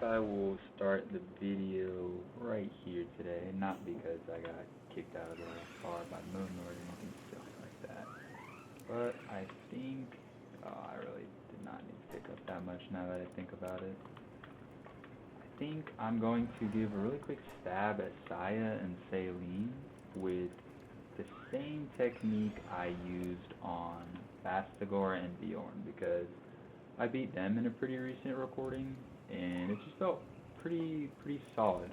I will start the video right here today, not because I got kicked out of the bar by Moon or anything silly like that, but I think, I really did not need to pick up that much now that I think about it. I think I'm going to give a really quick stab at Saya and Selyne with the same technique I used on Bastagor and Bjorn, because I beat them in a pretty recent recording, and it just felt pretty solid.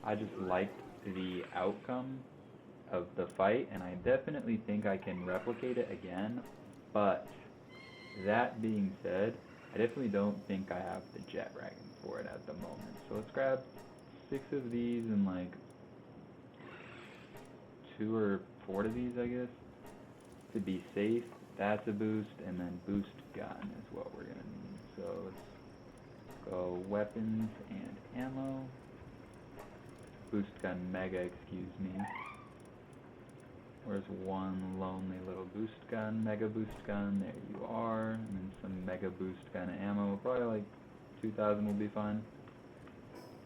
I just liked the outcome of the fight, and I definitely think I can replicate it again. But that being said, I definitely don't think I have the Jetdragon for it at the moment. So let's grab 6 of these and like 2 or 4 of these, I guess, to be safe. That's a boost, and then boost gun is what we're gonna need. So let's go weapons and ammo. Boost gun mega, excuse me. Where's one lonely little boost gun, mega boost gun? There you are. And then some mega boost gun ammo. Probably like 2,000 will be fine.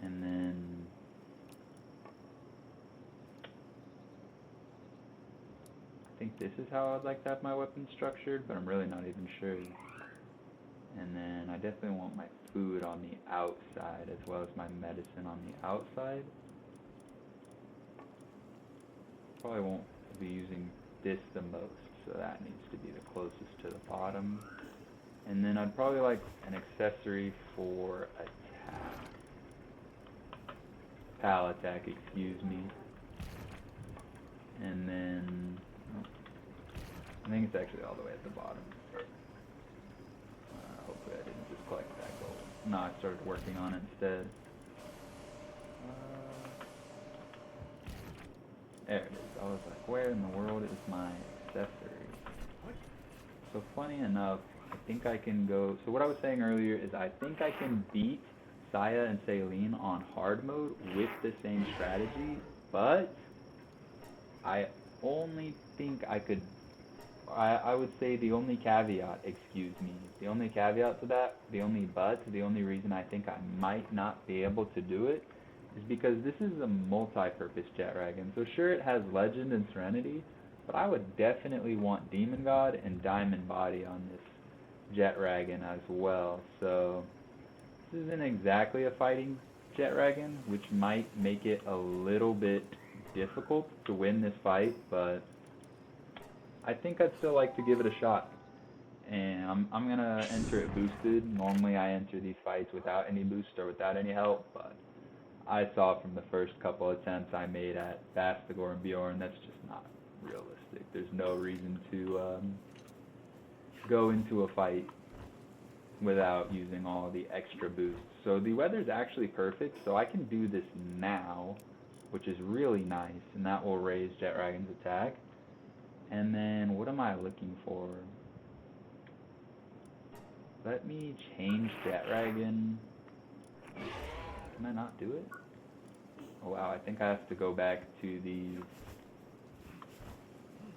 And then I think this is how I'd like to have my weapon structured, but I'm really not even sure. And then I definitely want my food on the outside as well as my medicine on the outside. Probably won't be using this the most, so that needs to be the closest to the bottom. And then I'd probably like an accessory for attack. Pal attack, excuse me. And then I think it's actually all the way at the bottom. Hopefully I didn't just collect that gold. No, I started working on it instead. There it is. I was like, where in the world is my accessory? So funny enough, I think I can go... So what I was saying earlier is I think I can beat Saya and Selyne on hard mode with the same strategy, but I only think I could... I would say the only caveat, excuse me, the only caveat to that, the only reason I think I might not be able to do it is because this is a multi-purpose Jetdragon. So sure, it has Legend and Serenity, but I would definitely want Demon God and Diamond Body on this Jetdragon as well. So this isn't exactly a fighting Jetdragon, which might make it a little bit difficult to win this fight, but I think I'd still like to give it a shot. And I'm gonna enter it boosted. Normally I enter these fights without any boost or without any help, but I saw from the first couple attempts I made at Bastagor and Bjorn, that's just not realistic. There's no reason to go into a fight without using all the extra boosts. So the weather's actually perfect, so I can do this now, which is really nice, and that will raise Jetdragon's attack. And then what am I looking for? Let me change Jetdragon. Can I not do it? Oh wow, I think I have to go back to the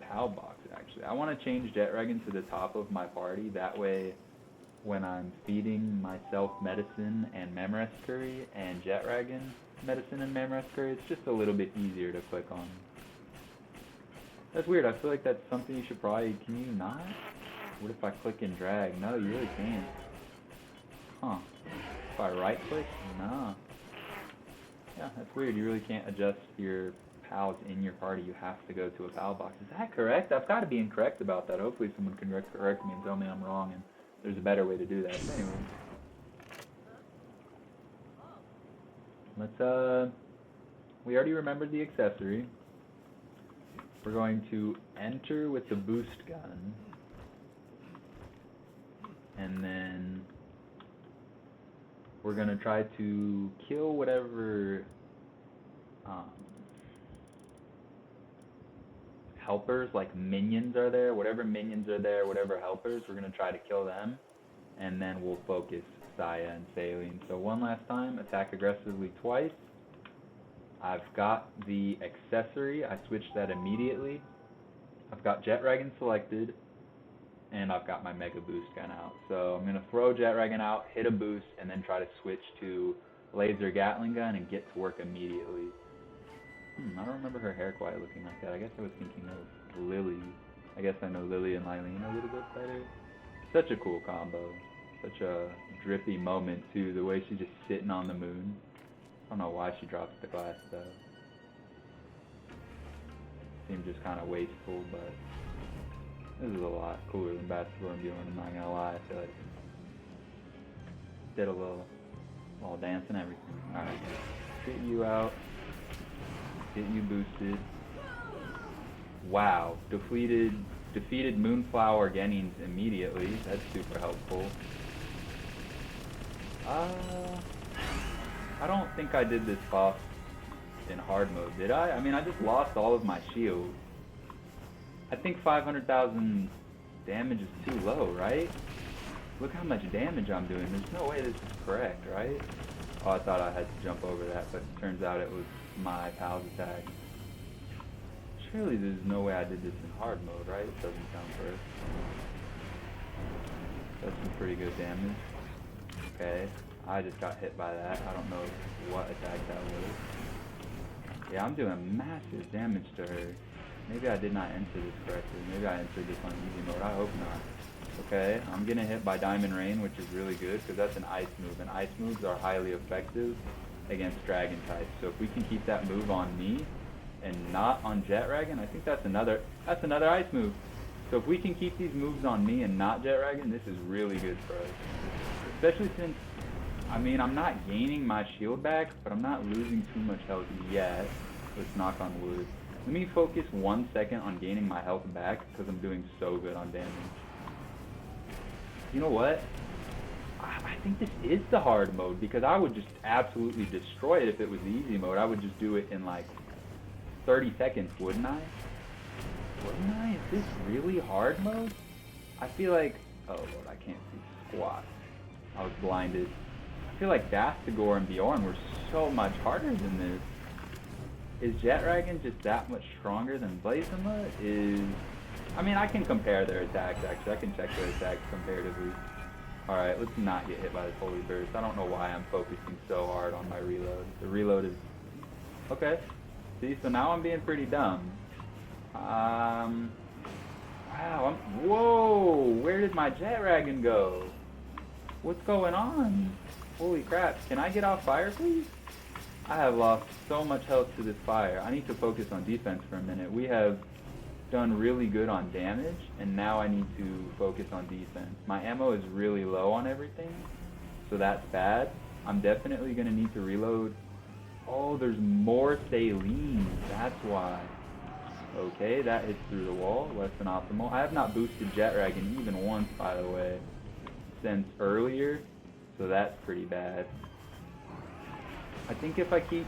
PAL box actually. I want to change Jetdragon to the top of my party. That way when I'm feeding myself medicine and Memrest curry and Jetdragon medicine and Memrest curry, it's just a little bit easier to click on. That's weird. I feel like that's something you should probably... Can you not? What if I click and drag? No, you really can't. Huh. If I right click? Nah. Yeah, that's weird. You really can't adjust your pals in your party. You have to go to a pal box. Is that correct? I've got to be incorrect about that. Hopefully someone can correct me and tell me I'm wrong and there's a better way to do that. But anyway. Let's, we already remembered the accessory. We're going to enter with the boost gun, and then we're going to try to kill whatever helpers, like minions are there, whatever minions are there, whatever helpers, we're going to try to kill them, and then we'll focus Saya and Selyne. So one last time, attack aggressively twice. I've got the accessory. I switched that immediately. I've got Jetdragon selected. and I've got my Mega Boost gun out. So I'm gonna throw Jetragon out, hit a boost, and then try to switch to Laser Gatling gun and get to work immediately. I don't remember her hair quite looking like that. I guess I was thinking of Lily. I guess I know Lily and Lylene a little bit better. Such a cool combo. Such a drippy moment too. The way she's just sitting on the moon. I don't know why she drops the glass though. Seemed just kind of wasteful, but this is a lot cooler than basketball and viewing, I'm not gonna lie. I feel like did a little dance and everything. Alright, get you out, get you boosted. Wow, defeated Moonflower Gennings immediately. That's super helpful. I don't think I did this boss in hard mode, did I? I mean, I just lost all of my shields. I think 500,000 damage is too low, right? Look how much damage I'm doing. There's no way this is correct, right? Oh, I thought I had to jump over that, but it turns out it was my pal's attack. Surely there's no way I did this in hard mode, right? It doesn't sound correct. That's some pretty good damage. Okay, I just got hit by that. I don't know what attack that was. Yeah, I'm doing massive damage to her. Maybe I did not enter this correctly. Maybe I entered this on easy mode. I hope not. Okay, I'm getting hit by Diamond Rain, which is really good because that's an ice move, and ice moves are highly effective against dragon types. So if we can keep that move on me and not on Jetragon, I think that's another ice move. So if we can keep these moves on me and not Jetragon, this is really good for us. Especially since, I mean, I'm not gaining my shield back, but I'm not losing too much health yet. Let's knock on wood. Let me focus 1 second on gaining my health back because I'm doing so good on damage. You know what? I think this is the hard mode because I would just absolutely destroy it if it was the easy mode. I would just do it in like 30 seconds, wouldn't I? Wouldn't I? Is this really hard mode? I feel like... Oh lord, I can't see squat. I was blinded. I feel like Bastigor and Bjorn were so much harder than this. Is Jetragon just that much stronger than Blazema? I mean, I can compare their attacks, actually. I can check their attacks comparatively. Alright, let's not get hit by this Holy Burst. I don't know why I'm focusing so hard on my reload. The reload is... Okay. See, so now I'm being pretty dumb. Wow, Whoa! Where did my Jetragon go? What's going on? Holy crap. Can I get off fire, please? I have lost so much health to this fire. I need to focus on defense for a minute. We have done really good on damage, and now I need to focus on defense. My ammo is really low on everything, so that's bad. I'm definitely going to need to reload. Oh, there's more Selyne. That's why. Okay, that hits through the wall. Less than optimal. I have not boosted Jetragon even once, by the way, since earlier, so that's pretty bad. I think if I keep...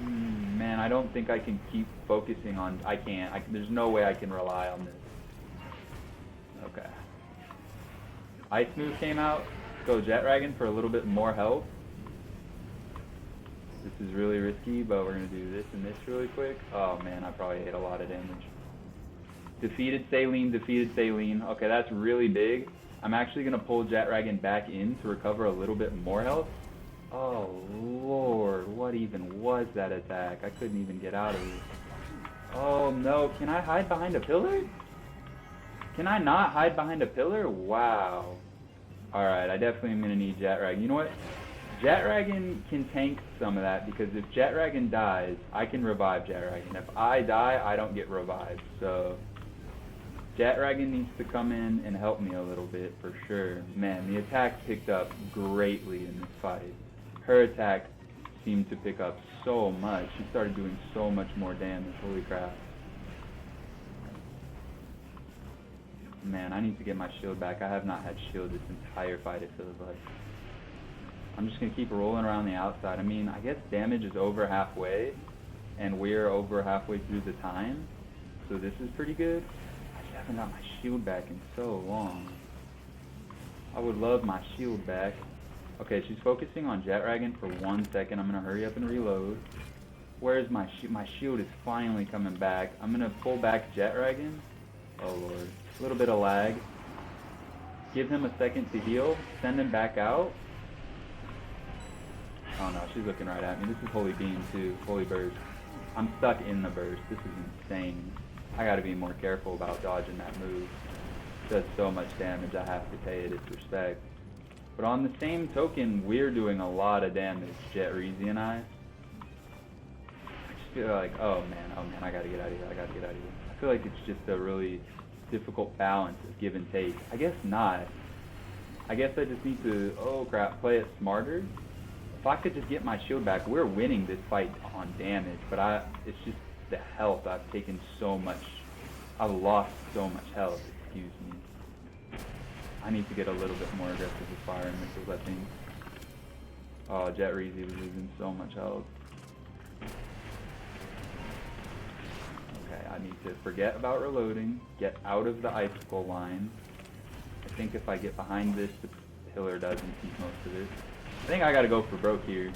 man, I don't think I can keep focusing on... I can't. There's no way I can rely on this. Okay. Ice move came out. Go Jetragon for a little bit more health. This is really risky, but we're going to do this and this really quick. Oh man, I probably ate a lot of damage. Defeated Selyne. Okay, that's really big. I'm actually going to pull Jetragon back in to recover a little bit more health. Oh lord, what even was that attack? I couldn't even get out of it. Oh no, can I hide behind a pillar? Can I not hide behind a pillar? Wow. Alright, I definitely am going to need Jetragon. You know what? Jetragon can tank some of that because if Jetragon dies, I can revive Jetragon. If I die, I don't get revived. So Jetragon needs to come in and help me a little bit for sure. Man, the attack picked up greatly in this fight. Her attack seemed to pick up so much. She started doing so much more damage. Holy crap. Man, I need to get my shield back. I have not had shield this entire fight, it feels like. I'm just going to keep rolling around the outside. I mean, I guess damage is over halfway, and we're over halfway through the time, so this is pretty good. I just haven't got my shield back in so long. I would love my shield back. Okay, she's focusing on Jetragon for 1 second. I'm going to hurry up and reload. Where's my shield? My shield is finally coming back. I'm going to pull back Jetragon. Oh lord. A little bit of lag. give him a second to heal, send him back out. Oh no, she's looking right at me. This is Holy Beam too, Holy Burst. I'm stuck in the burst. This is insane. I gotta be more careful about dodging that move. It does so much damage, I have to pay it its respect. But on the same token, we're doing a lot of damage, Jetreezy and I. I just feel like, oh man, I gotta get out of here, I feel like it's just a really difficult balance of give and take. I guess not. I guess I just need to, oh crap, play it smarter. If I could just get my shield back, we're winning this fight on damage, but it's just the health. I've taken so much, I've lost so much health, excuse me. I need to get a little bit more aggressive with fire and missiles, I think. Oh, Jetreezy was losing so much health. Okay, I need to forget about reloading, get out of the icicle line. I think if I get behind this, the pillar doesn't keep most of it. I think I gotta go for broke here.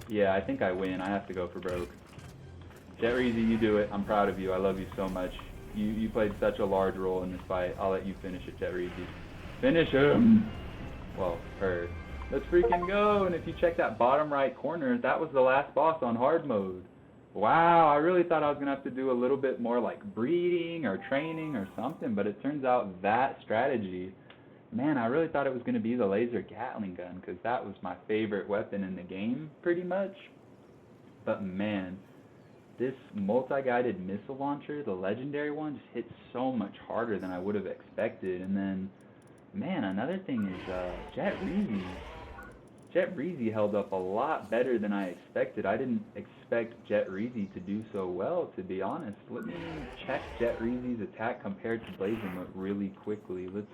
Yeah, I think I win. I have to go for broke. Jetreezy, you do it. I'm proud of you. I love you so much. You played such a large role in this fight. I'll let you finish it, Jetreezy. Finish him! Well, her. Let's freaking go! And if you check that bottom right corner, that was the last boss on hard mode. Wow, I really thought I was gonna have to do a little bit more like breeding or training or something, but it turns out that strategy, man, I really thought it was gonna be the laser Gatling gun, because that was my favorite weapon in the game, pretty much. But man, this multi-guided missile launcher, the legendary one, just hit so much harder than I would have expected. And then, man, another thing is Jetreezy held up a lot better than I expected. I didn't expect Jetreezy to do so well, to be honest. Let me check Jetreezy's attack compared to Blazing really quickly. Let's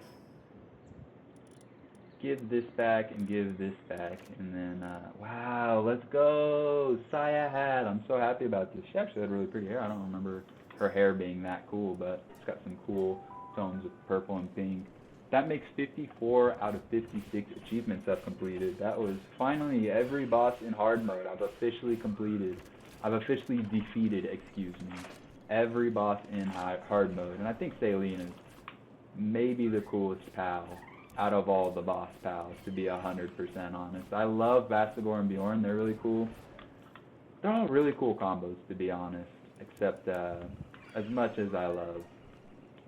give this back and give this back, and then, wow, let's go! Zaaaaaa hat! I'm so happy about this. She actually had really pretty hair. I don't remember her hair being that cool, but it's got some cool tones of purple and pink. That makes 54 out of 56 achievements I've completed. That was finally every boss in hard mode I've officially completed. I've officially defeated, excuse me, every boss in hard mode. And I think Selyne is maybe the coolest pal out of all the boss pals, to be 100% honest. I love Vastigor and Bjorn. They're really cool. They're all really cool combos, to be honest, except as much as I love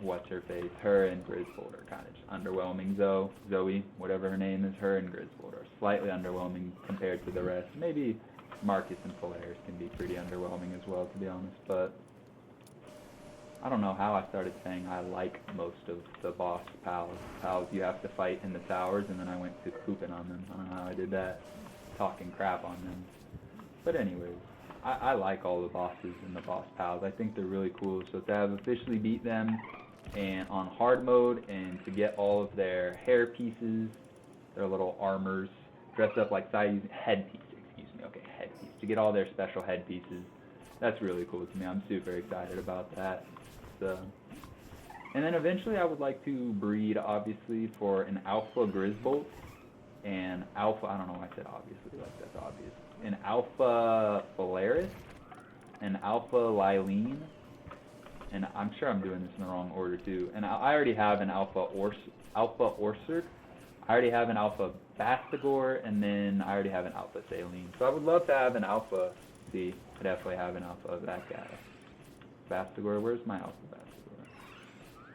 what's-her-face, her and Griswold are kind of just underwhelming. Zoe, whatever her name is, her and Griswold are slightly underwhelming compared to the rest. Maybe Marcus and Polaris can be pretty underwhelming as well, to be honest, but I don't know how I started saying I like most of the boss pals you have to fight in the towers, and then I went to pooping on them. I don't know how I did that, talking crap on them. But anyways, I like all the bosses and the boss pals. I think they're really cool. So to have officially beat them and on hard mode, and to get all of their hair pieces, their little armors, dressed up like headpiece, excuse me, okay, headpiece, to get all their special headpieces, that's really cool to me. I'm super excited about that. And then eventually I would like to breed, obviously, for an Alpha Grisbolt and Alpha, I don't know why I said obviously, like that's obvious, an Alpha Polaris, an Alpha Selyne, and I'm sure I'm doing this in the wrong order too, and I already have an Alpha Orsurk, I already have an Alpha Vastigor, and then I already have an Alpha Selyne. So I would love to have an Alpha, see, I definitely have an Alpha of that guy. Vastigor, where's my Alpha Vastigor?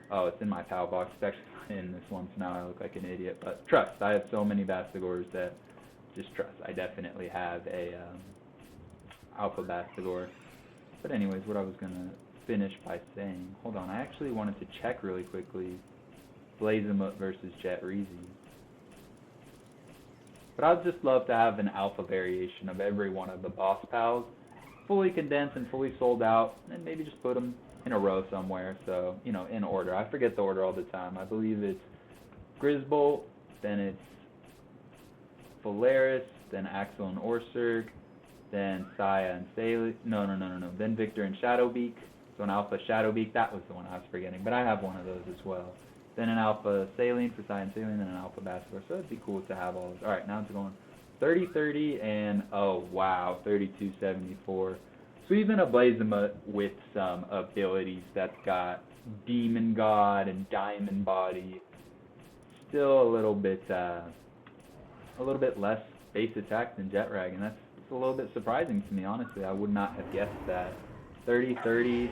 Oh, it's in my PAL box. It's actually in this one, so now I look like an idiot. But trust, I have so many Vastigors that just trust. I definitely have a Alpha Vastigor. But anyways, what I was going to finish by saying, hold on, I actually wanted to check really quickly Blazamut versus Jetreezy. But I'd just love to have an Alpha variation of every one of the boss pals, fully condensed and fully sold out, and maybe just put them in a row somewhere, so, you know, in order. I forget the order all the time. I believe it's Grisbolt, then it's Polaris, then Axel and Orsurk, then Zaaaaaa and Selyne, no, then Victor and Shadowbeak, so an Alpha Shadowbeak, that was the one I was forgetting, but I have one of those as well. Then an Alpha Selyne for Zaaaaaa and Selyne, and an Alpha Vastigor, so it'd be cool to have all those. Alright, now it's going 30-30 and, oh wow, 32-74. So even a Blazamut with some abilities that's got Demon God and Diamond Body still a little bit less base attack than Jetdragon. That's a little bit surprising to me, honestly. I would not have guessed that. 30-30,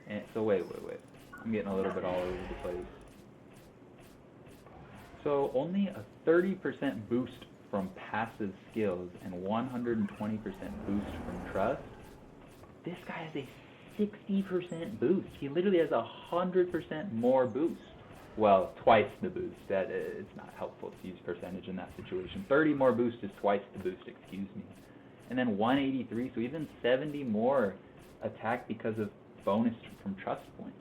and so wait. I'm getting a little bit all over the place. So only a 30% boost from passive skills and 120% boost from trust. This guy has a 60% boost. He literally has 100% more boost. Well, twice the boost. That it's not helpful to use percentage in that situation. 30 more boost is twice the boost, excuse me. And then 183, so even 70 more attack because of bonus from trust points.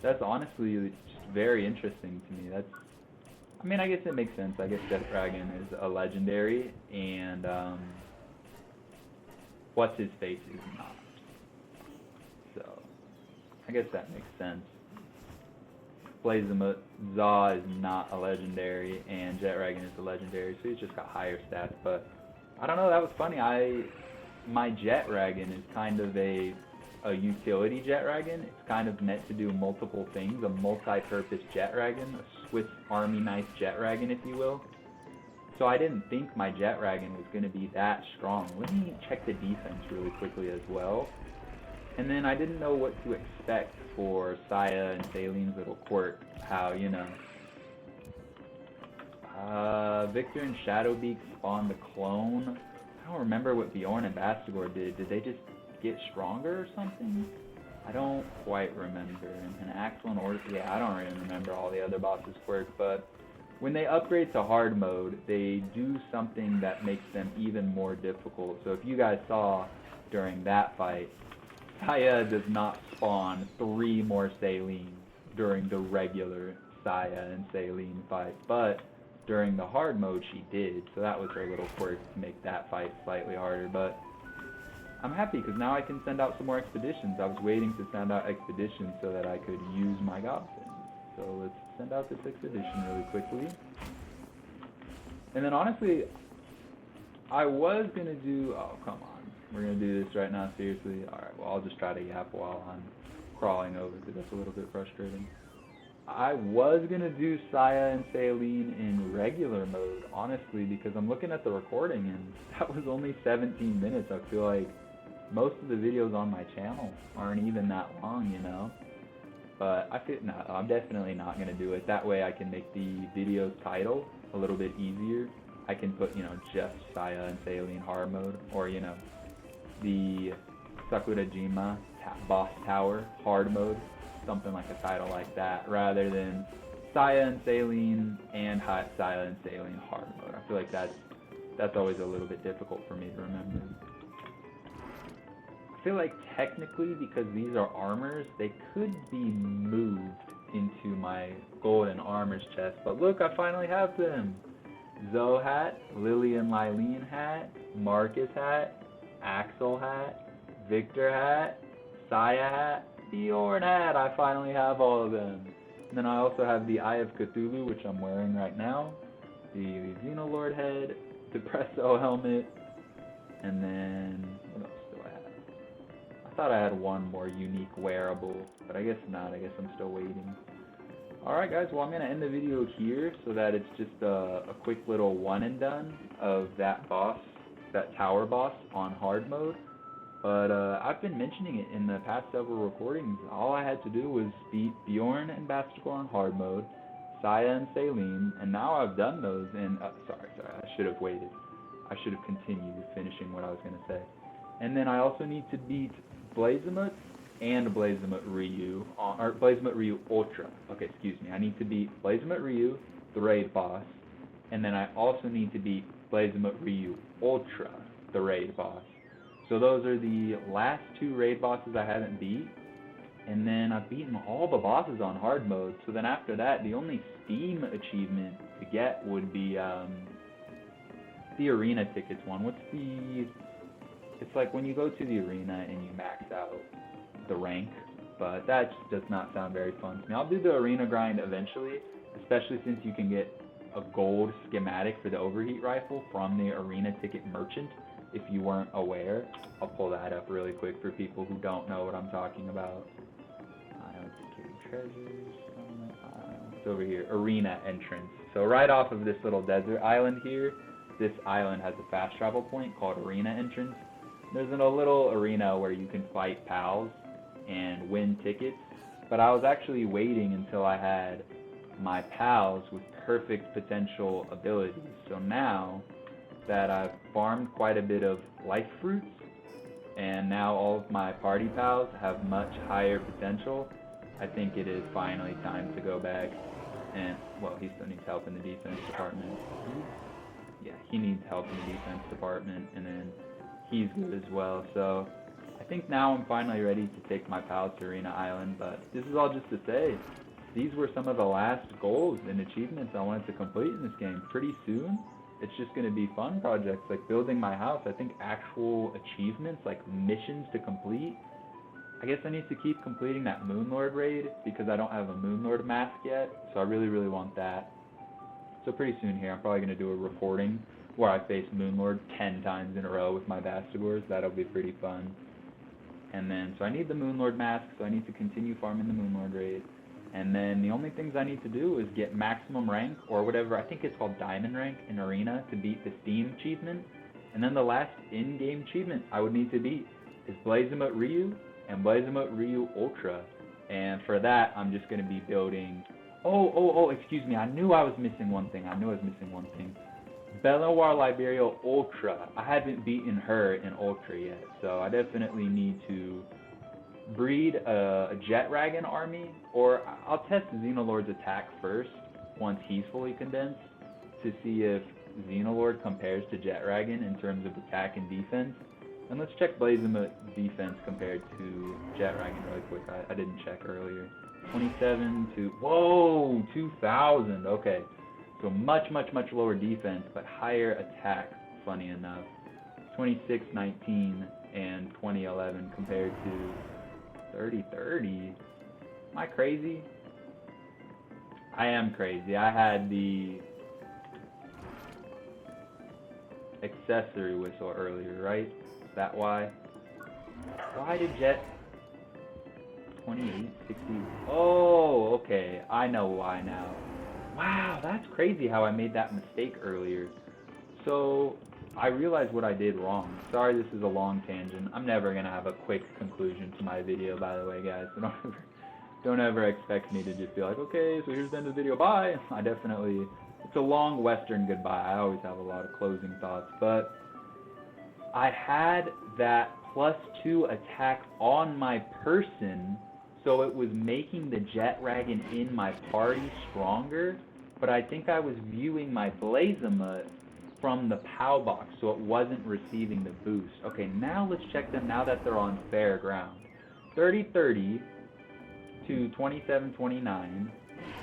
That's honestly just very interesting to me. I mean, I guess it makes sense. I guess Jetdragon is a legendary, and what's his face is not. So I guess that makes sense. Zaaaaaa is not a legendary, and Jetdragon is a legendary, so he's just got higher stats. But I don't know. That was funny. My Jetdragon is kind of a utility Jetdragon. It's kind of meant to do multiple things, a multi-purpose Jetdragon, a Swiss Army knife Jetdragon, if you will. So I didn't think my Jetdragon was going to be that strong. Let me check the defense really quickly as well. And then I didn't know what to expect for Zaaaaaa and Selyne's little quirk. How, you know, Victor and Shadowbeak spawned a clone. I don't remember what Bjorn and Bastigor did. Did they just get stronger or something? I don't quite remember. And Axel and Orc, yeah, I don't really remember all the other bosses' quirks, but when they upgrade to hard mode, they do something that makes them even more difficult. So if you guys saw during that fight, Zaaaaaa does not spawn 3 more Selynes during the regular Zaaaaaa and Selyne fight, but during the hard mode she did, so that was her little quirk to make that fight slightly harder. But I'm happy because now I can send out some more expeditions. I was waiting to send out expeditions so that I could use my Goblins. So let's send out this expedition really quickly. And then honestly, I was going to do, oh come on, we're going to do this right now, seriously? Alright, well I'll just try to yap while I'm crawling over because that's a little bit frustrating. I was going to do Zaaaaaa and Selyne in regular mode, honestly, because I'm looking at the recording and that was only 17 minutes. I feel like most of the videos on my channel aren't even that long, you know? But no, I'm definitely not going to do it. That way I can make the video's title a little bit easier. I can put, you know, just Zaaaaaa and Selyne hard mode, or, you know, the Sakurajima boss tower hard mode. Something like a title like that, rather than Zaaaaaa and Selyne and Zaaaaaa and Selyne hard mode. I feel like that's always a little bit difficult for me to remember. I feel like technically, because these are armors, they could be moved into my golden armors chest. But look, I finally have them. Zoe hat, Lily and Lylene hat, Marcus hat, Axel hat, Victor hat, Zaaaaaa hat, Bjorn hat. I finally have all of them. And then I also have the Eye of Cthulhu, which I'm wearing right now, the Xenolord head, the Presso helmet, and then what else do I have? I thought I had one more unique wearable, but I guess not. I guess I'm still waiting. Alright guys, well I'm going to end the video here so that it's just a quick little one and done of that boss, that tower boss on hard mode. But I've been mentioning it in the past several recordings. All I had to do was beat Bjorn and Bastigor on hard mode, Zaaaaaa and Selyne, and now I've done those. And sorry, I should have waited. I should have continued finishing what I was going to say. And then I also need to beat Blazamut and Blazamut Ryu, or Blazamut Ryu Ultra. Okay, excuse me. I need to beat Blazamut Ryu, the raid boss, and then I also need to beat Blazamut Ryu Ultra, the raid boss. So those are the last 2 raid bosses I haven't beat, and then I've beaten all the bosses on hard mode. So then after that, the only Steam achievement to get would be the arena tickets one. It's like when you go to the arena and you max out the rank, but that just does not sound very fun to me. I'll do the arena grind eventually, especially since you can get a gold schematic for the overheat rifle from the arena ticket merchant. If you weren't aware, I'll pull that up really quick for people who don't know what I'm talking about. Island security treasures, over here? Arena entrance. So right off of this little desert island here, this island has a fast travel point called Arena entrance. There's a little arena where you can fight pals and win tickets, but I was actually waiting until I had my pals with perfect potential abilities. So now that I've farmed quite a bit of life fruits, and now all of my party pals have much higher potential, I think it is finally time to go back and, well, he still needs help in the defense department. Yeah, he needs help in the defense department, and then he's good as well. So I think now I'm finally ready to take my pals to Arena Island, but this is all just to say, these were some of the last goals and achievements I wanted to complete in this game. Pretty soon, it's just going to be fun projects like building my house. I think actual achievements, like missions to complete. I guess I need to keep completing that Moonlord raid because I don't have a Moonlord mask yet, so I really, really want that. So pretty soon here, I'm probably going to do a recording where I face Moonlord 10 times in a row with my Bastigors. That'll be pretty fun. And then, so I need the Moonlord mask, so I need to continue farming the Moonlord raid. And then the only things I need to do is get maximum rank, or whatever, I think it's called diamond rank in Arena, to beat the Steam achievement. And then the last in-game achievement I would need to beat is Blazemote Ryu and Blazemote Ryu Ultra. And for that, I'm just going to be building... excuse me, I knew I was missing one thing. Belloir Liberia Ultra. I haven't beaten her in Ultra yet, so I definitely need to breed a Jetreezy army, or I'll test Xenolord's attack first once he's fully condensed to see if Xenolord compares to Jetreezy in terms of attack and defense. And let's check Blazemote's defense compared to Jetreezy really quick. I didn't check earlier. 27 to, whoa, 2,000. Okay, so much, much, much lower defense, but higher attack, funny enough. 2619 and 2011 compared to 3030. Am I crazy? I am crazy. I had the accessory whistle earlier, right? Is that why? Why did Jet 28, 60? Oh, okay. I know why now. Wow, that's crazy how I made that mistake earlier. So I realized what I did wrong. Sorry, this is a long tangent. I'm never going to have a quick conclusion to my video, by the way, guys. So don't ever expect me to just be like, okay, so here's the end of the video, bye. I definitely, it's a long Western goodbye. I always have a lot of closing thoughts. But I had that +2 attack on my person, so it was making the Jetreezy in my party stronger. But I think I was viewing my Blazemote from the POW box, so it wasn't receiving the boost. Okay, now let's check them now that they're on fair ground. 3030 to 2729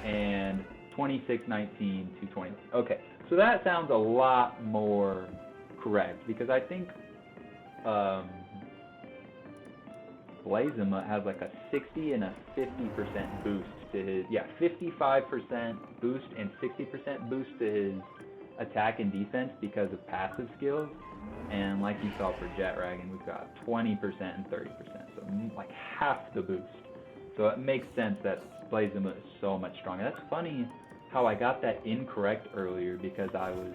and 2619 to 20. Okay, so that sounds a lot more correct because I think Blazemote has like a 60 and a 50% boost to his, 55% boost and 60% boost to his attack and defense because of passive skills, and like you saw for Jetreezy, we've got 20% and 30%, so like half the boost. So it makes sense that Blazemote is so much stronger. That's funny how I got that incorrect earlier because I was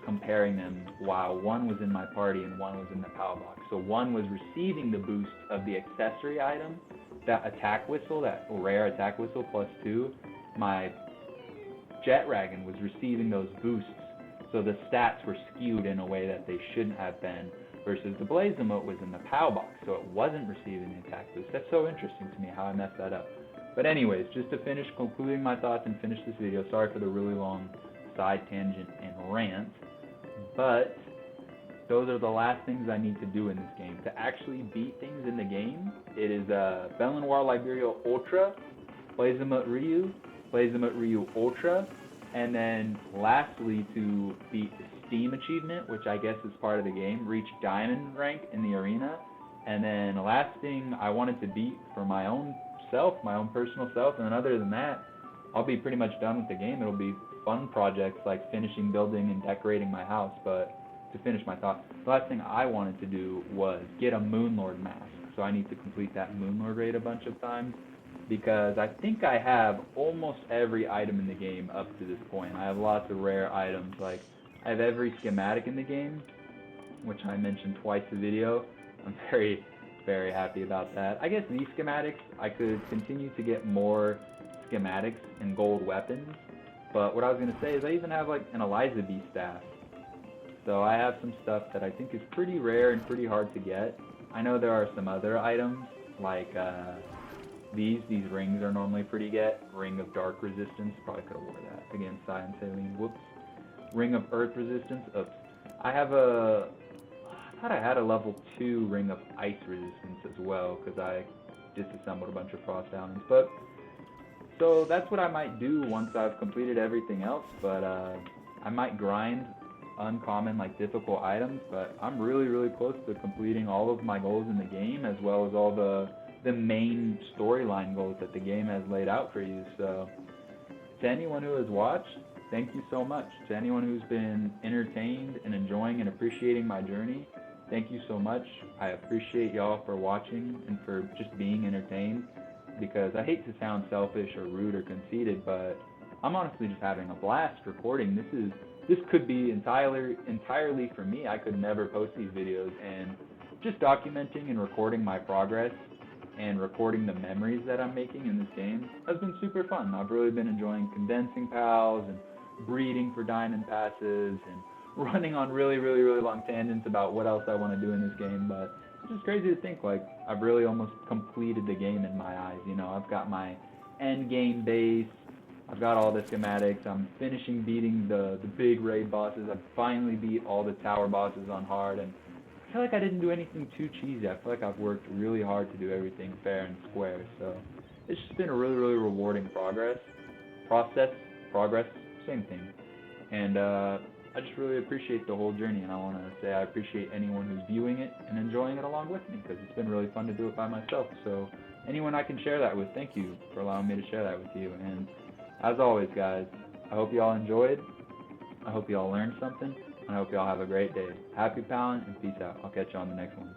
comparing them while one was in my party and one was in the POW box. So one was receiving the boost of the accessory item, that attack whistle, that rare attack whistle +2. My Jetreezy was receiving those boosts, so the stats were skewed in a way that they shouldn't have been, versus the Blazemote was in the POW box, so it wasn't receiving the attack boost. That's so interesting to me how I messed that up. But anyways, just to finish concluding my thoughts and finish this video, sorry for the really long side tangent and rant, but those are the last things I need to do in this game. To actually beat things in the game, it is Belenoir Liberia Ultra, Blazemote Ryu Ultra, and then lastly to beat the Steam achievement, which I guess is part of the game, reach diamond rank in the arena, and then the last thing I wanted to beat for my own self, my own personal self, and then other than that, I'll be pretty much done with the game. It'll be fun projects like finishing building and decorating my house, but to finish my thought, the last thing I wanted to do was get a Moonlord mask, so I need to complete that Moonlord raid a bunch of times. because I think I have almost every item in the game up to this point. I have lots of rare items, like I have every schematic in the game, which I mentioned twice a video. I'm very, very happy about that. I guess these schematics, I could continue to get more schematics and gold weapons, but what I was going to say is I even have like an Eliza Bee staff. So I have some stuff that I think is pretty rare and pretty hard to get. I know there are some other items, like these rings are normally pretty get. Ring of Dark Resistance, probably could have wore that against Sai and Selyne, whoops. Ring of Earth Resistance, oops. I thought I had a level 2 Ring of Ice Resistance as well, because I disassembled a bunch of Frost Allies. But, so that's what I might do once I've completed everything else, but I might grind uncommon, like difficult items, but I'm really, really close to completing all of my goals in the game, as well as all the main storyline goals that the game has laid out for you. So, to anyone who has watched, thank you so much. To anyone who's been entertained and enjoying and appreciating my journey, thank you so much. I appreciate y'all for watching and for just being entertained, because I hate to sound selfish or rude or conceited, but I'm honestly just having a blast recording. This could be entirely for me. I could never post these videos, and just documenting and recording my progress and recording the memories that I'm making in this game has been super fun. I've really been enjoying condensing pals and breeding for diamond passes and running on really, really, really long tangents about what else I want to do in this game, but it's just crazy to think, like, I've really almost completed the game in my eyes. You know, I've got my end game base, I've got all the schematics, I'm finishing beating the big raid bosses, I've finally beat all the tower bosses on hard, and I feel like I didn't do anything too cheesy. I feel like I've worked really hard to do everything fair and square, so it's just been a really, really rewarding progress, same thing, and I just really appreciate the whole journey, and I want to say I appreciate anyone who's viewing it and enjoying it along with me, because it's been really fun to do it by myself. So anyone I can share that with, thank you for allowing me to share that with you. And as always, guys, I hope you all enjoyed, I hope you all learned something, and I hope you all have a great day. Happy palin' and peace out. I'll catch you on the next one.